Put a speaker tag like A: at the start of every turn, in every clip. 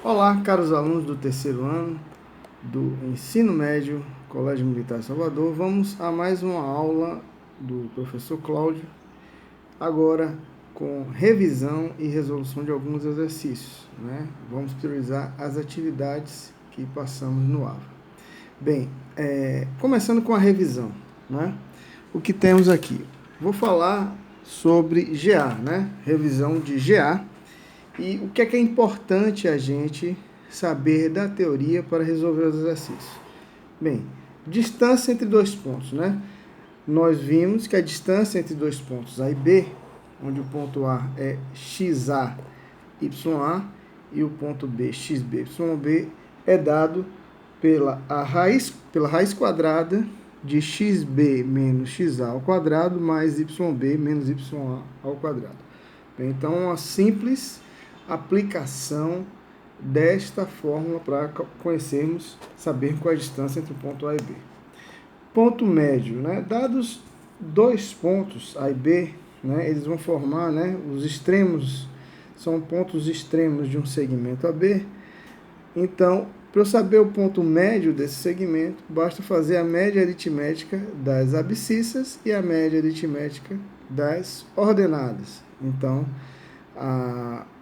A: Olá, caros alunos do terceiro ano do Ensino Médio, Colégio Militar de Salvador. Vamos a mais uma aula do professor Cláudio, agora com revisão e resolução de alguns exercícios, né? Vamos priorizar as atividades que passamos no AVA. Bem, começando com a revisão, né? O que temos aqui? Vou falar sobre GA, né? Revisão de GA. E o que é importante a gente saber da teoria para resolver os exercícios? Bem, distância entre dois pontos, né? Nós vimos que a distância entre dois pontos A e B, onde o ponto A é XA, YA, e o ponto B, XB, YB, é dado pela raiz quadrada de XB menos XA ao quadrado mais YB menos YA ao quadrado. Bem, então, uma simples aplicação desta fórmula para conhecermos, saber qual é a distância entre o ponto A e B. Ponto médio, né? Dados dois pontos A e B, né, eles vão formar, né, os extremos, são pontos extremos de um segmento AB. Então, para eu saber o ponto médio desse segmento, basta fazer a média aritmética das abscissas e a média aritmética das ordenadas. Então,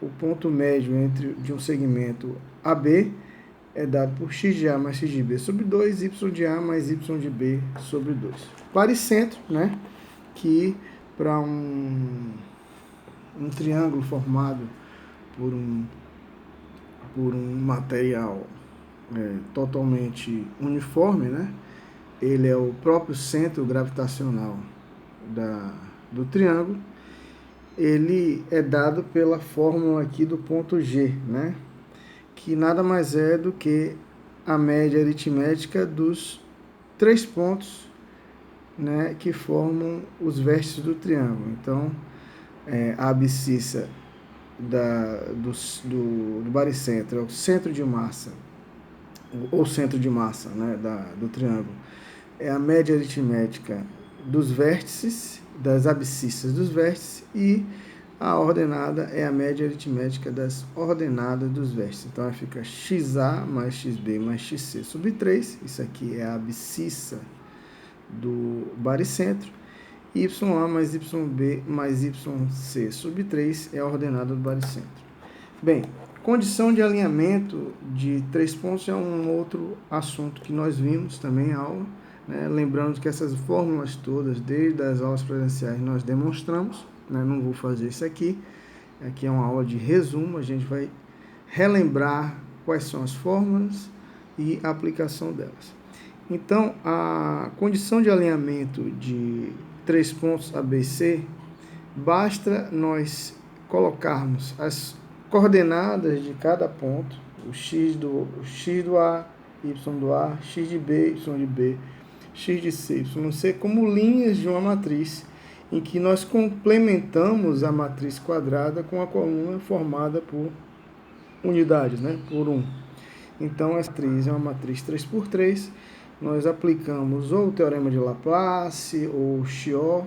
A: o ponto médio de um segmento AB é dado por x de A mais x de B sobre 2, y de A mais y de B sobre 2. Baricentro, né, que para um triângulo formado por um material totalmente uniforme, né, ele é o próprio centro gravitacional do triângulo. Ele é dado pela fórmula aqui do ponto G, né? Que nada mais é do que a média aritmética dos três pontos, né, que formam os vértices do triângulo. Então, a abscissa do baricentro é o centro de massa, ou centro de massa, né, do triângulo. É a média aritmética dos vértices, das abscissas dos vértices, e a ordenada é a média aritmética das ordenadas dos vértices. Então, fica XA mais XB mais XC sobre 3. Isso aqui é a abscissa do baricentro. YA mais YB mais YC sobre 3 é a ordenada do baricentro. Bem, condição de alinhamento de três pontos é um outro assunto que nós vimos também em aula. Né? Lembrando que essas fórmulas todas, desde as aulas presenciais, nós demonstramos. Né? Não vou fazer isso aqui. Aqui é uma aula de resumo. A gente vai relembrar quais são as fórmulas e a aplicação delas. Então, a condição de alinhamento de três pontos ABC, basta nós colocarmos as coordenadas de cada ponto, o x do A, y do A, x de B, y de B, x de C, y de C, como linhas de uma matriz, em que nós complementamos a matriz quadrada com a coluna formada por unidades, né? Por 1. Então, essa matriz é uma matriz 3×3, nós aplicamos ou o teorema de Laplace, ou o Chiot,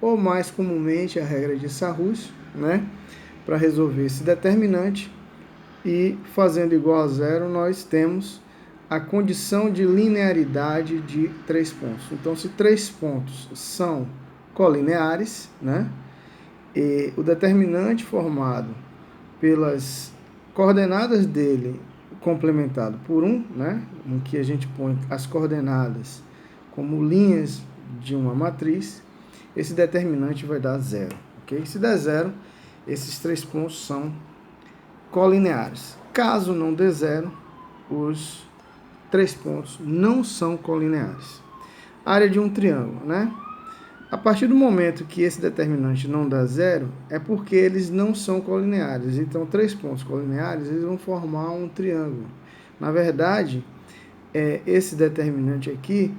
A: ou mais comumente a regra de Sarrus, né? Para resolver esse determinante, e fazendo igual a zero, nós temos a condição de linearidade de três pontos. Então, se três pontos são colineares, né, e o determinante formado pelas coordenadas dele complementado por 1, né, em que a gente põe as coordenadas como linhas de uma matriz, esse determinante vai dar zero. Okay? Se der zero, esses três pontos são colineares. Caso não dê zero, os três pontos não são colineares. Área de um triângulo, né? A partir do momento que esse determinante não dá zero, é porque eles não são colineares. Então, três pontos colineares, eles vão formar um triângulo. Na verdade, esse determinante aqui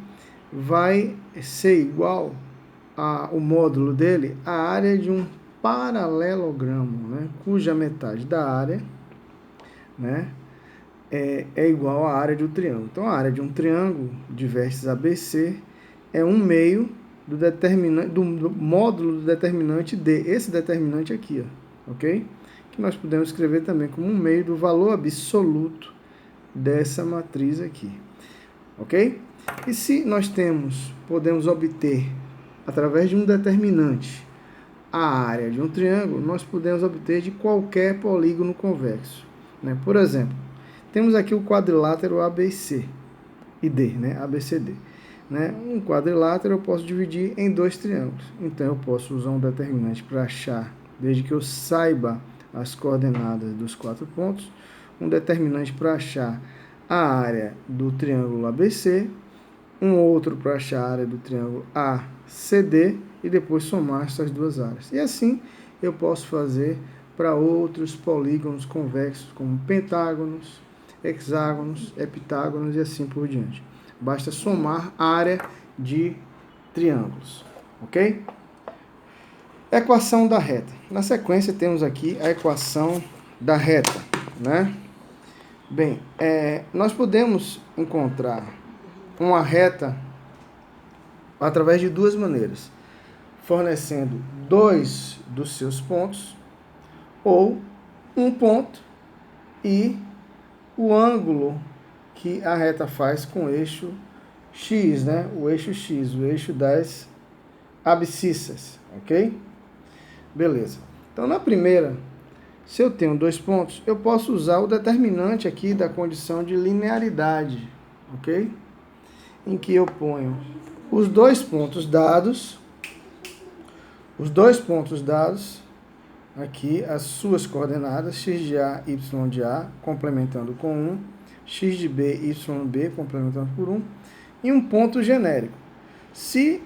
A: vai ser igual o módulo dele à área de um paralelogramo, né, cuja metade da área, né, é igual à área de um triângulo. Então, a área de um triângulo de vértices ABC é 1/2 do módulo do determinante D, esse determinante aqui, ó, ok? que nós podemos escrever também como um meio do valor absoluto dessa matriz aqui, ok? E se nós podemos obter, através de um determinante, a área de um triângulo, nós podemos obter de qualquer polígono convexo, né? Por exemplo, temos aqui o quadrilátero ABC e D, né? ABCD. Né? Um quadrilátero eu posso dividir em dois triângulos. Então, eu posso usar um determinante para achar, desde que eu saiba as coordenadas dos 4 pontos, um determinante para achar a área do triângulo ABC, um outro para achar a área do triângulo ACD e depois somar essas duas áreas. E assim eu posso fazer para outros polígonos convexos, como pentágonos, hexágonos, heptágonos e assim por diante. Basta somar a área de triângulos, ok? Equação da reta. Na sequência temos aqui a equação da reta, né? Bem, nós podemos encontrar uma reta através de duas maneiras, fornecendo dois dos seus pontos ou um ponto e o ângulo que a reta faz com o eixo X, né? O eixo X, o eixo das abscissas, ok? Beleza. Então, na primeira, se eu tenho dois pontos, eu posso usar o determinante aqui da condição de linearidade, ok? Em que eu ponho os dois pontos dados, aqui as suas coordenadas, x de A, y de A, complementando com 1, x de B, y B, complementando por 1, e um ponto genérico. Se,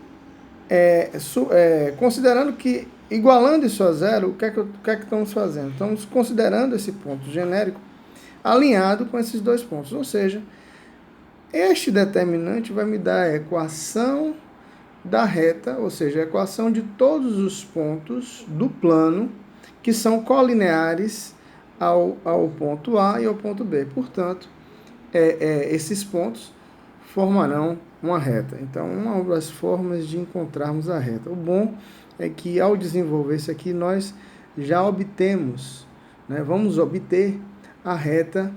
A: considerando que, igualando isso a zero, o que é que estamos fazendo? Estamos considerando esse ponto genérico alinhado com esses dois pontos, ou seja, este determinante vai me dar a equação da reta, ou seja, a equação de todos os pontos do plano que são colineares ao ponto A e ao ponto B. Portanto, esses pontos formarão uma reta. Então, uma das formas de encontrarmos a reta. O bom é que, ao desenvolver isso aqui, nós já obtemos, né, vamos obter a reta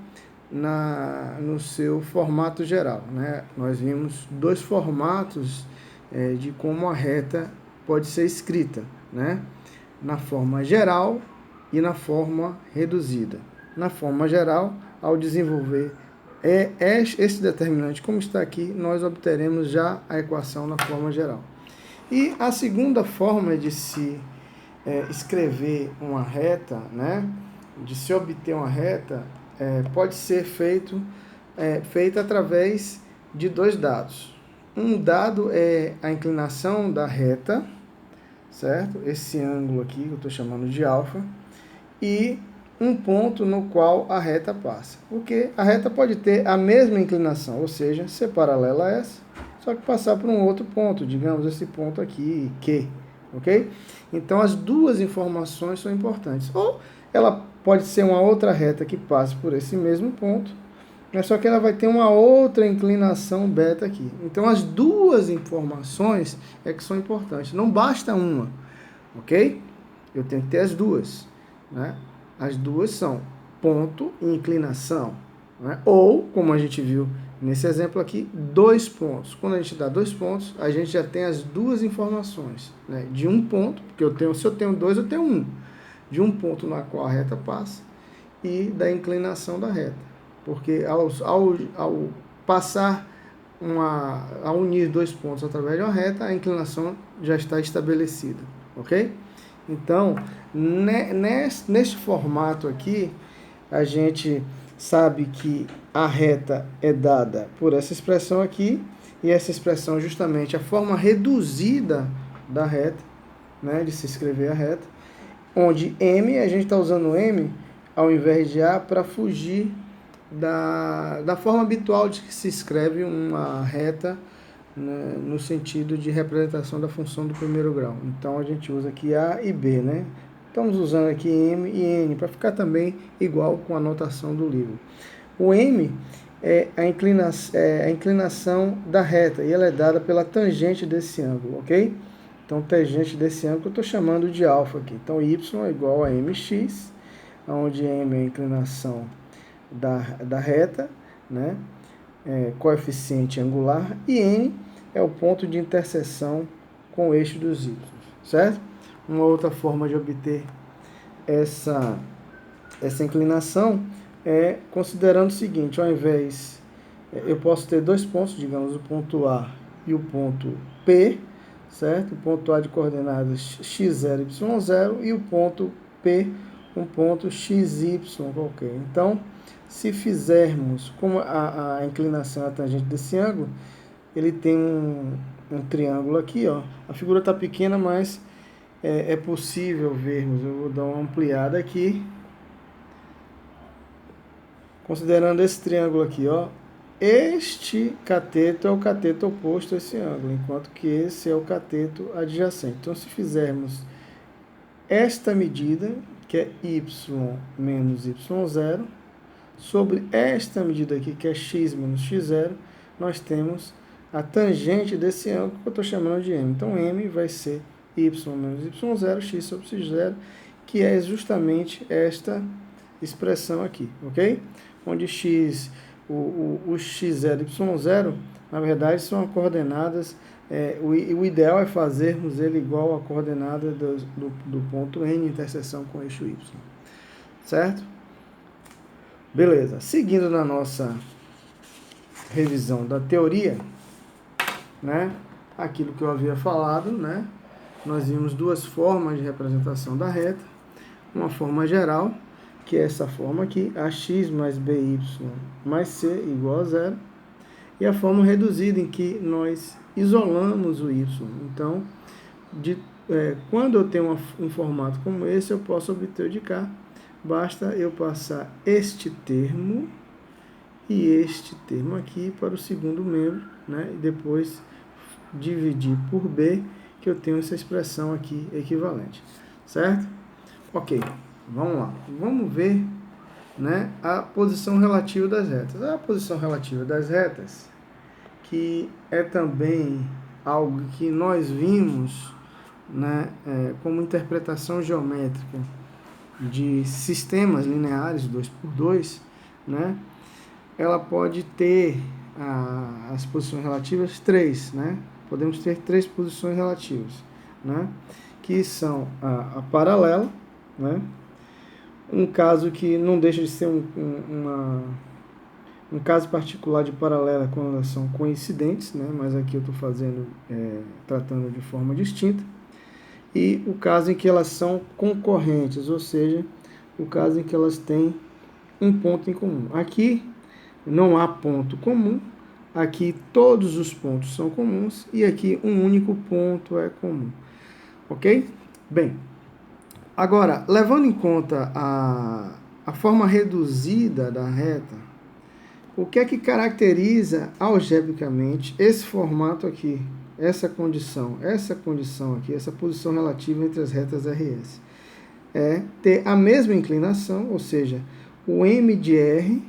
A: no seu formato geral, né? Nós vimos dois formatos de como a reta pode ser escrita, né? Na forma geral e na forma reduzida. Na forma geral, ao desenvolver esse determinante como está aqui, nós obteremos já a equação na forma geral. E a segunda forma de se escrever uma reta, né? De se obter uma reta, pode ser feita através de dois dados. Um dado é a inclinação da reta, certo? Esse ângulo aqui, que eu estou chamando de alfa, e um ponto no qual a reta passa. Porque a reta pode ter a mesma inclinação, ou seja, ser paralela a essa, só que passar por um outro ponto, digamos esse ponto aqui, Q, ok? Então, as duas informações são importantes. Ou ela pode ser uma outra reta que passe por esse mesmo ponto, mas só que ela vai ter uma outra inclinação beta aqui. Então, as duas informações que são importantes. Não basta uma, ok? Eu tenho que ter as duas, né? As duas são ponto e inclinação, né? Ou, como a gente viu nesse exemplo aqui, dois pontos. Quando a gente dá dois pontos, a gente já tem as duas informações, né? De um ponto, porque se eu tenho dois, eu tenho um. De um ponto na qual a reta passa e da inclinação da reta. Porque ao passar a unir dois pontos através de uma reta, a inclinação já está estabelecida, ok? Então, neste formato aqui, a gente sabe que a reta é dada por essa expressão aqui, e essa expressão justamente a forma reduzida da reta, né, de se escrever a reta, onde M, a gente está usando M ao invés de A para fugir da forma habitual de que se escreve uma reta, né, no sentido de representação da função do primeiro grau. Então, a gente usa aqui A e B, né? Estamos usando aqui M e N, para ficar também igual com a notação do livro. O M é a inclinação da reta, e ela é dada pela tangente desse ângulo, ok? Então, tangente desse ângulo eu estou chamando de alfa aqui. Então, Y é igual a mx onde M é a inclinação da reta, né? Coeficiente angular, e N é o ponto de interseção com o eixo dos y, certo? Uma outra forma de obter essa inclinação é considerando o seguinte: ao invés, eu posso ter dois pontos, digamos, o ponto A e o ponto P, certo? O ponto A de coordenadas x0, y0 e o ponto P, um ponto xy qualquer. Então, se fizermos, como a inclinação é a tangente desse ângulo, ele tem um triângulo aqui, ó. A figura está pequena, mas é possível vermos. Eu vou dar uma ampliada aqui. Considerando esse triângulo aqui, ó, este cateto é o cateto oposto a esse ângulo, enquanto que esse é o cateto adjacente. Então, se fizermos esta medida, que é y menos y0, sobre esta medida aqui, que é x menos x0, nós temos a tangente desse ângulo que eu estou chamando de m. Então, m vai ser y menos y0, x sobre x0, que é justamente esta expressão aqui, ok? Onde x, o x0 e y0, na verdade, são coordenadas. O ideal é fazermos ele igual à coordenada do ponto N, interseção com o eixo y, certo? Beleza. Seguindo na nossa revisão da teoria, né? Aquilo que eu havia falado, né? Nós vimos duas formas de representação da reta. Uma forma geral, que é essa forma aqui, ax mais by mais c igual a zero. E a forma reduzida, em que nós isolamos o y. Então, quando eu tenho um formato como esse, eu posso obter o de cá. Basta eu passar este termo e este termo aqui para o segundo membro, né? E depois dividir por b, que eu tenho essa expressão aqui equivalente, certo? Ok, vamos lá. Vamos ver, né, a posição relativa das retas. A posição relativa das retas, que é também algo que nós vimos, né, como interpretação geométrica de sistemas lineares 2x2, né, ela pode ter as posições relativas 3, né? Podemos ter 3 posições relativas, né, que são a paralela, né? Um caso que não deixa de ser um caso particular de paralela quando elas são coincidentes, né? Mas aqui eu estou tratando de forma distinta. E o caso em que elas são concorrentes, ou seja, o caso em que elas têm um ponto em comum. Aqui não há ponto comum, aqui todos os pontos são comuns e aqui um único ponto é comum. Ok? Bem, agora, levando em conta a forma reduzida da reta, o que é que caracteriza algebricamente esse formato aqui, essa condição aqui, essa posição relativa entre as retas RS? É ter a mesma inclinação, ou seja, o M de R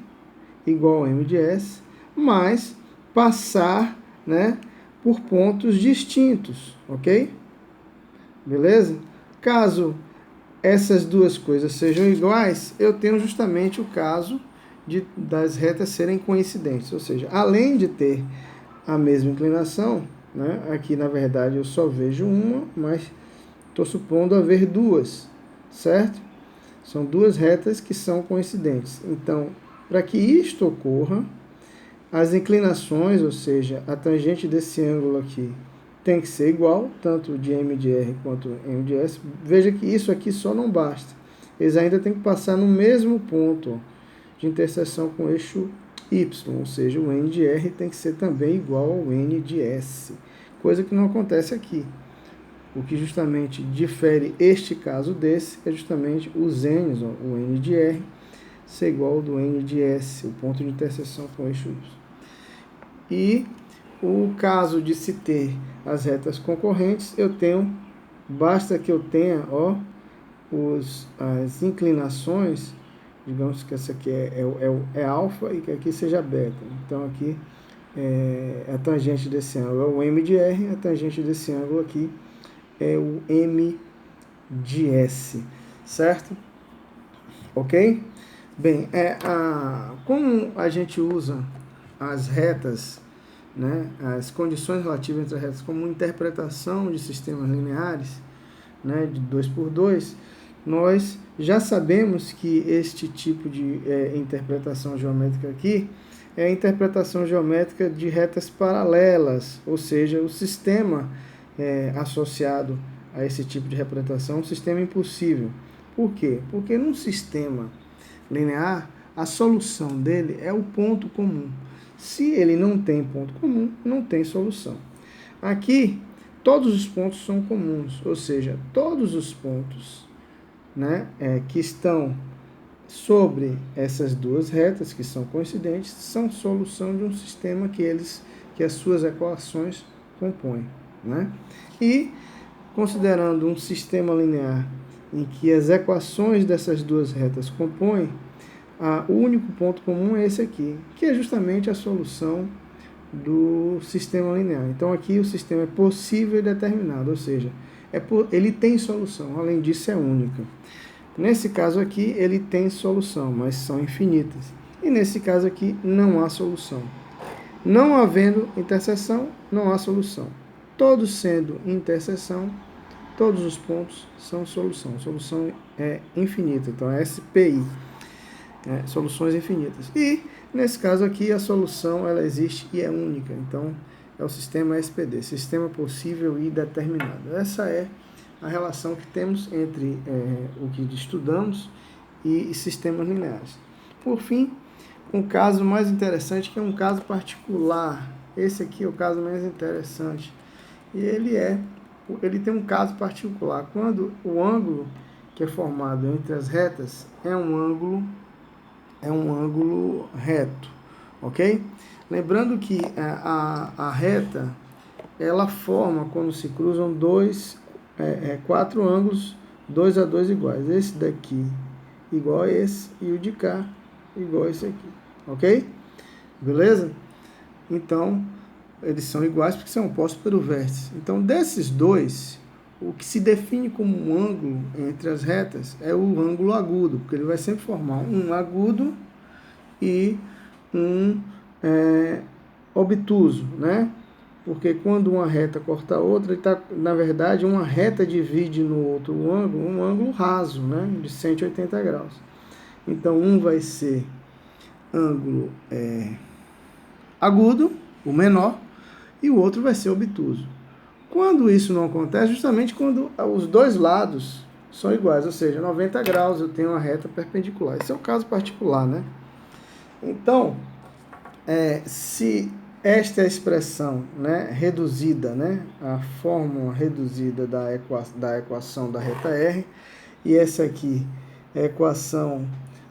A: igual ao M de S, mas passar, né, por pontos distintos, ok? Beleza? Caso essas duas coisas sejam iguais, eu tenho justamente o caso das retas serem coincidentes, ou seja, além de ter a mesma inclinação, né, aqui na verdade eu só vejo uma, mas estou supondo haver duas, certo? São duas retas que são coincidentes. Então, para que isto ocorra, as inclinações, ou seja, a tangente desse ângulo aqui, tem que ser igual, tanto de M de R quanto M de S. Veja que isso aqui só não basta. Eles ainda têm que passar no mesmo ponto, ó, de interseção com o eixo Y, ou seja, o N de R tem que ser também igual ao N de S, coisa que não acontece aqui. O que justamente difere este caso desse é justamente os N's, ó, o N de R ser igual ao do N de S, o ponto de interseção com o eixo Y. E o caso de se ter as retas concorrentes, basta que eu tenha, ó, as inclinações, digamos que essa aqui é alfa e que aqui seja beta. Então aqui a tangente desse ângulo é o M de R, a tangente desse ângulo aqui é o M de S, certo? Ok? Bem, como a gente usa as retas, né, as condições relativas entre as retas como interpretação de sistemas lineares, né, de 2x2, nós já sabemos que este tipo de interpretação geométrica aqui é a interpretação geométrica de retas paralelas, ou seja, o sistema associado a esse tipo de representação é um sistema impossível. Por quê? Porque num sistema linear, a solução dele é o ponto comum. Se ele não tem ponto comum, não tem solução. Aqui, todos os pontos são comuns, ou seja, todos os pontos, né, que estão sobre essas duas retas, que são coincidentes, são solução de um sistema que as suas equações compõem, né? E, considerando um sistema linear em que as equações dessas duas retas compõem, o único ponto comum é esse aqui, que é justamente a solução do sistema linear. Então aqui o sistema é possível e determinado, ou seja, ele tem solução, além disso é única. Nesse caso aqui ele tem solução, mas são infinitas. E nesse caso aqui não há solução. Não havendo interseção, não há solução. Todos sendo interseção, todos os pontos são solução. Solução é infinita, então é SPI. Soluções infinitas. E, nesse caso aqui, a solução ela existe e é única. Então, é o sistema SPD, sistema possível e determinado. Essa é a relação que temos entre o que estudamos e sistemas lineares. Por fim, um caso mais interessante, que é um caso particular. Esse aqui é o caso mais interessante. E ele tem um caso particular. Quando o ângulo que é formado entre as retas é um ângulo reto, ok? Lembrando que a reta, ela forma, quando se cruzam quatro ângulos 2 a 2 iguais. Esse daqui igual a esse e o de cá igual a esse aqui, ok? Beleza? Então, eles são iguais porque são opostos pelo vértice. Então, desses dois, o que se define como um ângulo entre as retas é o ângulo agudo, porque ele vai sempre formar um agudo e um obtuso, né? Porque quando uma reta corta a outra, na verdade, uma reta divide no outro ângulo, um ângulo raso, né? De 180 graus. Então, um vai ser ângulo agudo, o menor, e o outro vai ser obtuso. Quando isso não acontece, justamente quando os dois lados são iguais, ou seja, 90 graus eu tenho uma reta perpendicular. Esse é o caso particular, né? Então, se esta expressão, né, reduzida, né, a fórmula reduzida da equação da reta R, e essa aqui é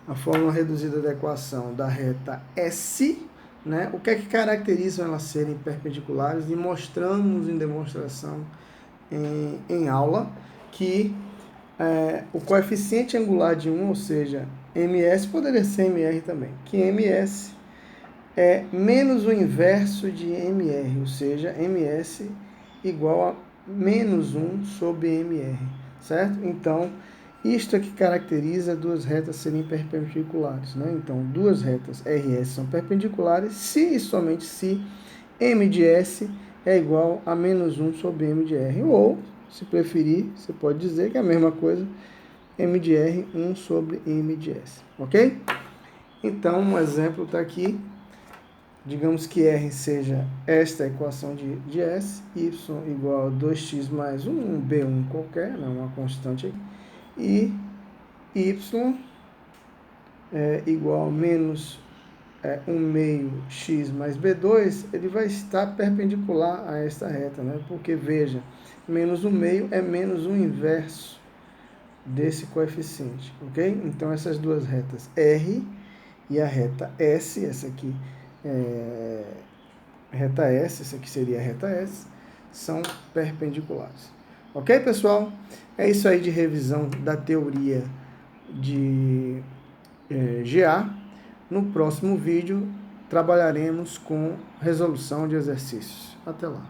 A: a fórmula reduzida da equação da reta S, né, o que é que caracteriza elas serem perpendiculares? E mostramos em demonstração em aula que o coeficiente angular de 1, ou seja, ms, poderia ser mr também, que ms é menos o inverso de mr, ou seja, ms igual a menos 1 sobre mr, certo? Então, isto é que caracteriza duas retas serem perpendiculares, né? Então, duas retas RS são perpendiculares se e somente se m de S é igual a menos 1 sobre m de R, ou, se preferir, você pode dizer que é a mesma coisa, m de R, 1 sobre m de S, ok? Então, um exemplo está aqui. Digamos que R seja esta equação de S, y igual a 2x mais um B1 qualquer, né, uma constante aqui, e y igual a menos 1 meio x mais B2, ele vai estar perpendicular a esta reta, né? Porque, veja, menos 1 meio é menos 1 inverso desse coeficiente, ok? Então, essas duas retas R e a reta S, essa aqui reta S, essa aqui seria a reta S, são perpendiculares. Ok, pessoal? É isso aí de revisão da teoria de GA. No próximo vídeo, trabalharemos com resolução de exercícios. Até lá.